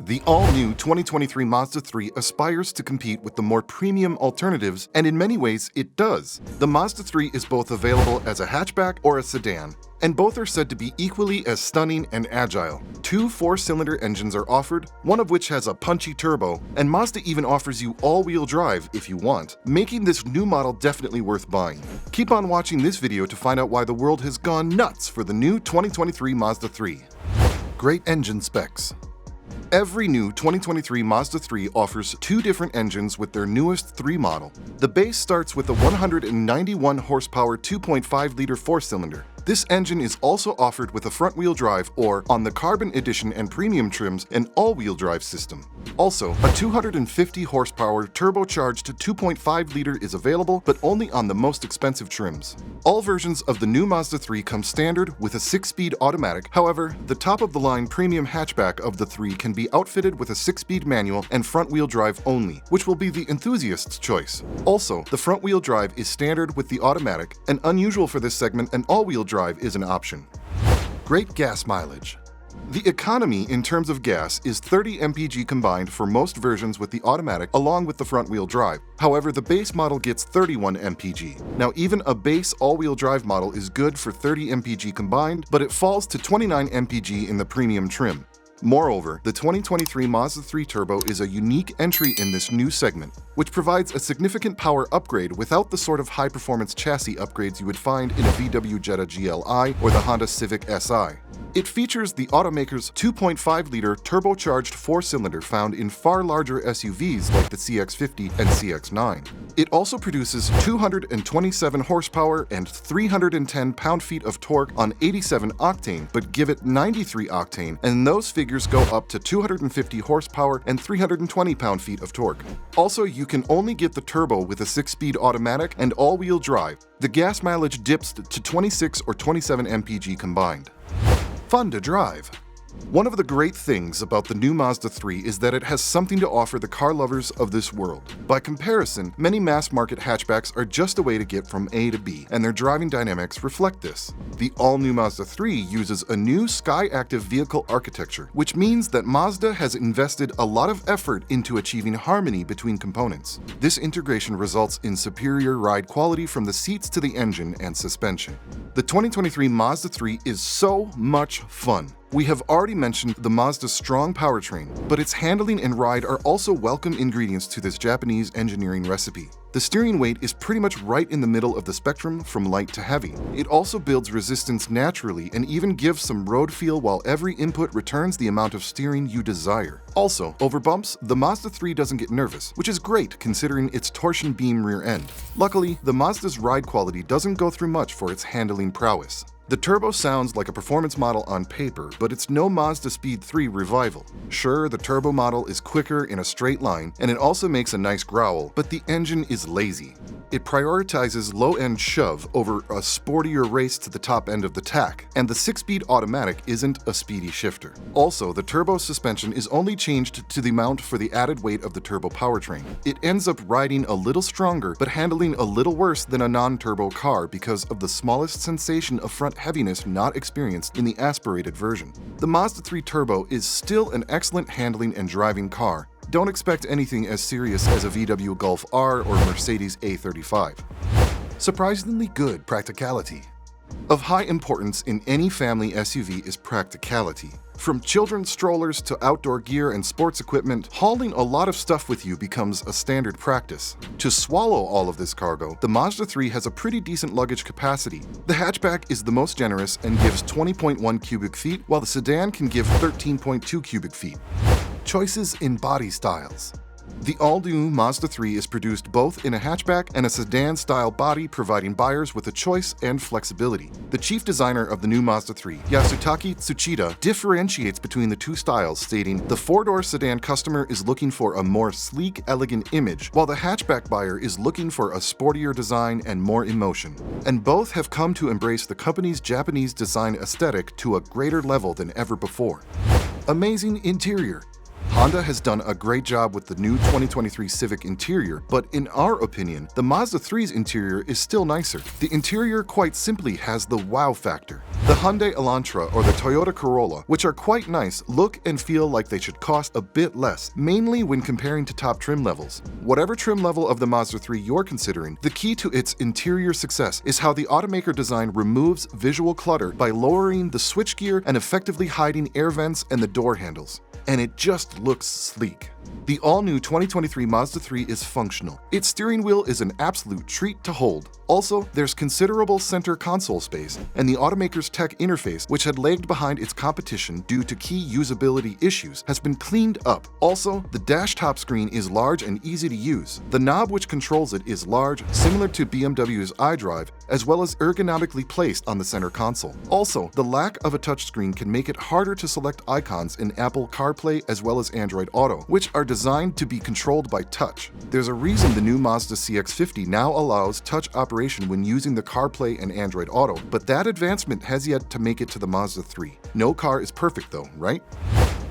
The all-new 2023 Mazda 3 aspires to compete with the more premium alternatives, and in many ways, it does. The Mazda 3 is both available as a hatchback or a sedan, and both are said to be equally as stunning and agile. Two 4-cylinder engines are offered, one of which has a punchy turbo, and Mazda even offers you all-wheel drive if you want, making this new model definitely worth buying. Keep on watching this video to find out why the world has gone nuts for the new 2023 Mazda 3. Great engine specs. Every new 2023 Mazda 3 offers two different engines with their newest 3 model. The base starts with a 191 horsepower 2.5-liter 4-cylinder. This engine is also offered with a front-wheel drive or, on the Carbon Edition and Premium trims, an all-wheel drive system. Also, a 250 horsepower turbocharged 2.5-liter is available, but only on the most expensive trims. All versions of the new Mazda 3 come standard with a 6-speed automatic. However, the top-of-the-line premium hatchback of the 3 can be outfitted with a 6-speed manual and front-wheel drive only, which will be the enthusiast's choice. Also, the front-wheel drive is standard with the automatic, and unusual for this segment, an all-wheel drive is an option. Great gas mileage. The economy in terms of gas is 30 mpg combined for most versions with the automatic along with the front-wheel drive. However, the base model gets 31 mpg. Now, even a base all-wheel drive model is good for 30 mpg combined, but it falls to 29 mpg in the premium trim. Moreover, the 2023 Mazda 3 Turbo is a unique entry in this new segment, which provides a significant power upgrade without the sort of high-performance chassis upgrades you would find in a VW Jetta GLI or the Honda Civic Si. It features the automaker's 2.5-liter turbocharged 4-cylinder found in far larger SUVs like the CX-50 and CX-9. It also produces 227 horsepower and 310 pound-feet of torque on 87 octane, but give it 93 octane, and those figures go up to 250 horsepower and 320 pound-feet of torque. Also, you can only get the turbo with a 6-speed automatic and all-wheel drive. The gas mileage dips to 26 or 27 mpg combined. Fun to drive. One of the great things about the new Mazda 3 is that it has something to offer the car lovers of this world. By comparison, many mass-market hatchbacks are just a way to get from A to B, and their driving dynamics reflect this. The all-new Mazda 3 uses a new Sky-Active vehicle architecture, which means that Mazda has invested a lot of effort into achieving harmony between components. This integration results in superior ride quality from the seats to the engine and suspension. The 2023 Mazda 3 is so much fun. We have already mentioned the Mazda's strong powertrain, but its handling and ride are also welcome ingredients to this Japanese engineering recipe. The steering weight is pretty much right in the middle of the spectrum from light to heavy. It also builds resistance naturally and even gives some road feel while every input returns the amount of steering you desire. Also, over bumps, the Mazda 3 doesn't get nervous, which is great considering its torsion beam rear end. Luckily, the Mazda's ride quality doesn't go through much for its handling prowess. The Turbo sounds like a performance model on paper, but it's no Mazda Speed 3 revival. Sure, the Turbo model is quicker in a straight line, and it also makes a nice growl, but the engine is lazy. It prioritizes low-end shove over a sportier race to the top end of the tack, and the 6-speed automatic isn't a speedy shifter. Also, the Turbo suspension is only changed to the mount for the added weight of the Turbo powertrain. It ends up riding a little stronger, but handling a little worse than a non-turbo car because of the smallest sensation of front heaviness not experienced in the aspirated version. The Mazda 3 Turbo is still an excellent handling and driving car. Don't expect anything as serious as a VW Golf R or Mercedes A35. Surprisingly good practicality. Of high importance in any family SUV is practicality. From children's strollers to outdoor gear and sports equipment, hauling a lot of stuff with you becomes a standard practice. To swallow all of this cargo, the Mazda 3 has a pretty decent luggage capacity. The hatchback is the most generous and gives 20.1 cubic feet, while the sedan can give 13.2 cubic feet. Choices in body styles. The all-new Mazda 3 is produced both in a hatchback and a sedan-style body, providing buyers with a choice and flexibility. The chief designer of the new Mazda 3, Yasutaka Tsuchida, differentiates between the two styles, stating, "The four-door sedan customer is looking for a more sleek, elegant image, while the hatchback buyer is looking for a sportier design and more emotion." And both have come to embrace the company's Japanese design aesthetic to a greater level than ever before. Amazing interior. Honda has done a great job with the new 2023 Civic interior, but in our opinion, the Mazda 3's interior is still nicer. The interior quite simply has the wow factor. The Hyundai Elantra or the Toyota Corolla, which are quite nice, look and feel like they should cost a bit less, mainly when comparing to top trim levels. Whatever trim level of the Mazda 3 you're considering, the key to its interior success is how the automaker design removes visual clutter by lowering the switchgear and effectively hiding air vents and the door handles. And it just looks sleek. The all-new 2023 Mazda 3 is functional. Its steering wheel is an absolute treat to hold. Also, there's considerable center console space, and the automaker's tech interface, which had lagged behind its competition due to key usability issues, has been cleaned up. Also, the dash top screen is large and easy to use. The knob which controls it is large, similar to BMW's iDrive, as well as ergonomically placed on the center console. Also, the lack of a touchscreen can make it harder to select icons in Apple CarPlay as well as Android Auto, which are designed to be controlled by touch. There's a reason the new Mazda CX-50 now allows touch operation when using the CarPlay and Android Auto, but that advancement has yet to make it to the Mazda 3. No car is perfect though, right?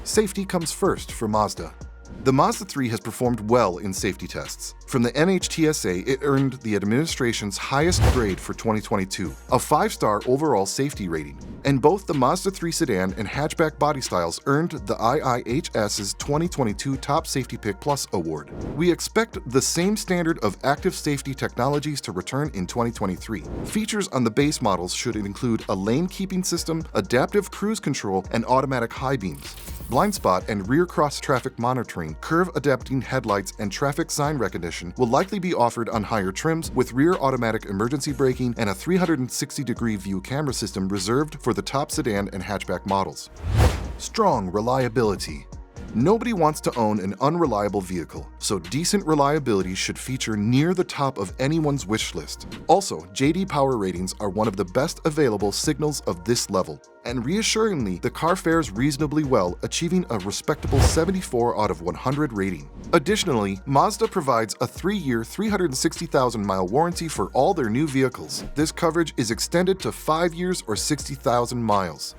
Safety comes first for Mazda. The Mazda 3 has performed well in safety tests. From the NHTSA, it earned the administration's highest grade for 2022, a 5-star overall safety rating. And both the Mazda 3 sedan and hatchback body styles earned the IIHS's 2022 Top Safety Pick Plus award. We expect the same standard of active safety technologies to return in 2023. Features on the base models should include a lane keeping system, adaptive cruise control, and automatic high beams. Blind spot and rear cross traffic monitoring, curve adapting headlights, and traffic sign recognition will likely be offered on higher trims, with rear automatic emergency braking and a 360-degree view camera system reserved for the top sedan and hatchback models. Strong reliability. Nobody wants to own an unreliable vehicle, so decent reliability should feature near the top of anyone's wish list. Also, JD Power ratings are one of the best available signals of this level, and reassuringly, the car fares reasonably well, achieving a respectable 74 out of 100 rating. Additionally, Mazda provides a 3-year, 360,000-mile warranty for all their new vehicles. This coverage is extended to 5 years or 60,000 miles.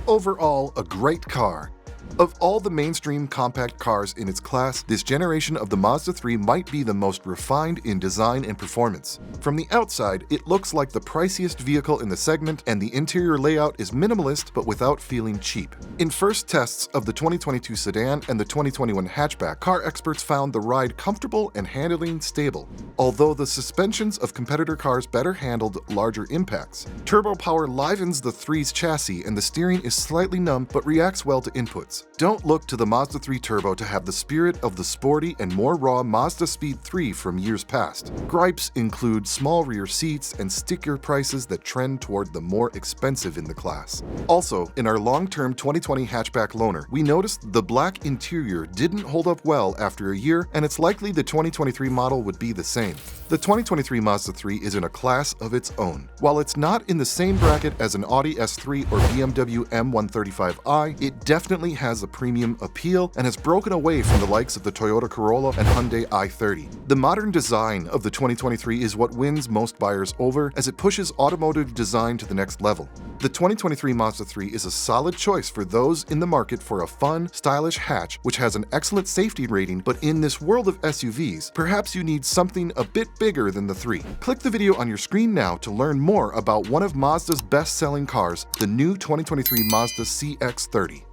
Overall, a great car. Of all the mainstream compact cars in its class, this generation of the Mazda 3 might be the most refined in design and performance. From the outside, it looks like the priciest vehicle in the segment, and the interior layout is minimalist but without feeling cheap. In first tests of the 2022 sedan and the 2021 hatchback, car experts found the ride comfortable and handling stable, although the suspensions of competitor cars better handled larger impacts. Turbo power livens the 3's chassis, and the steering is slightly numb but reacts well to inputs. Don't look to the Mazda 3 Turbo to have the spirit of the sporty and more raw Mazda Speed 3 from years past. Gripes include small rear seats and sticker prices that trend toward the more expensive in the class. Also, in our long-term 2020 hatchback loaner, we noticed the black interior didn't hold up well after a year, and it's likely the 2023 model would be the same. The 2023 Mazda 3 is in a class of its own. While it's not in the same bracket as an Audi S3 or BMW M135i, it definitely has a premium appeal and has broken away from the likes of the Toyota Corolla and Hyundai i30. The modern design of the 2023 is what wins most buyers over, as it pushes automotive design to the next level. The 2023 Mazda 3 is a solid choice for those in the market for a fun, stylish hatch which has an excellent safety rating, but in this world of SUVs, perhaps you need something a bit bigger than the 3. Click the video on your screen now to learn more about one of Mazda's best-selling cars, the new 2023 Mazda CX-30.